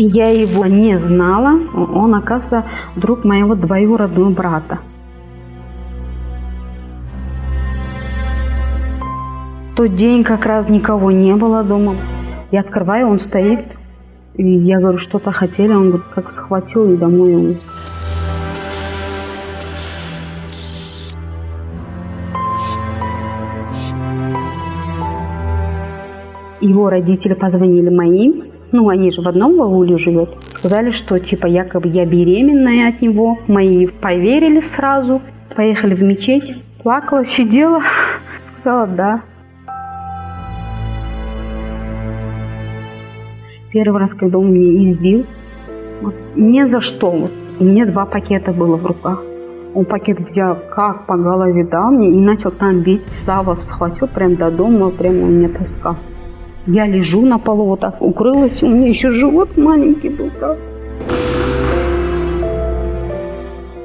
Я его не знала, он, оказывается, друг моего двоюродного брата. В тот день как раз никого не было дома. Я открываю, он стоит. И я говорю, что-то хотели. Он говорит, как схватил и домой его. Его родители позвонили моим. Они же в одном ауле живут. Сказали, что типа якобы я беременная от него. Мои поверили сразу. Поехали в мечеть. Плакала, сидела. Сказала да. Первый раз, когда он меня избил, ни за что. У меня 2 пакета было в руках. Он пакет взял, как по голове дал мне и начал там бить. За вас схватил прям до дома, прямо у меня таскал. Я лежу на полу, вот так укрылась, у меня еще живот маленький был. Так.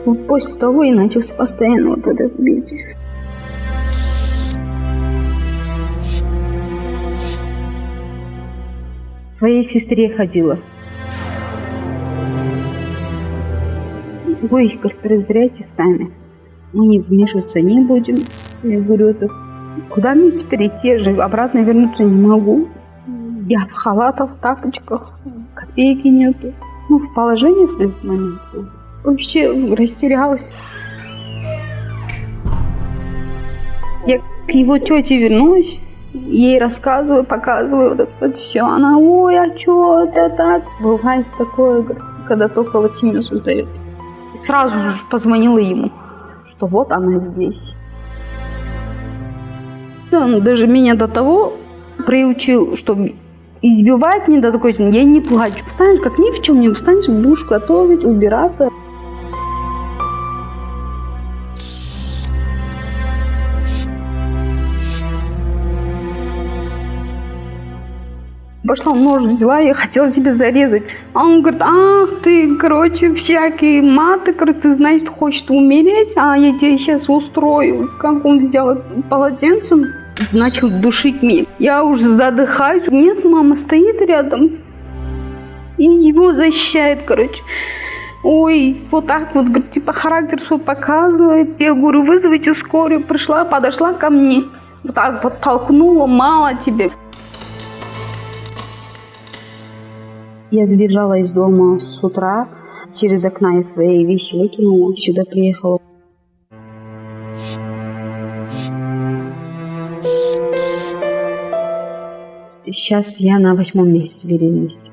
Вот после того и начался постоянно вот этот бить. К своей сестре ходила. Ой, говорит, разбирайтесь сами. Мы не вмешиваться не будем. Я говорю, это куда мне теперь идти? Я же обратно вернуться не могу. Я в халатах, в тапочках, копейки нету. В положении в этот момент. Вообще растерялась. Я к его тете вернулась. Ей рассказываю, показываю, вот все. Она, ой, а что это так? Бывает такое, когда только вот семью создает. Сразу же позвонила ему, что вот она здесь. Он даже меня до того приучил, что избивать не до такой, я не плачу. Встанешь, как ни в чем не встанешь, будешь готовить, убираться. Пошла, нож взяла, я хотела себе зарезать. А он говорит, ах ты, всякие маты, ты, значит, хочешь умереть, а я тебе сейчас устрою. Как он взял полотенце, начал душить меня. Я уже задыхаюсь. Нет, мама стоит рядом и его защищает, Ой, вот так вот, говорит, типа характер свой показывает. Я говорю, вызовите скорую. Пришла, подошла ко мне. Вот так вот толкнула, мало тебе. Я сбежала из дома с утра, через окна я свои вещи выкинула, сюда приехала. Сейчас я на 8-м месяце беременности.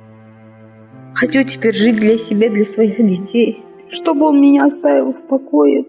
Хочу теперь жить для себя, для своих детей, чтобы он меня оставил в покое.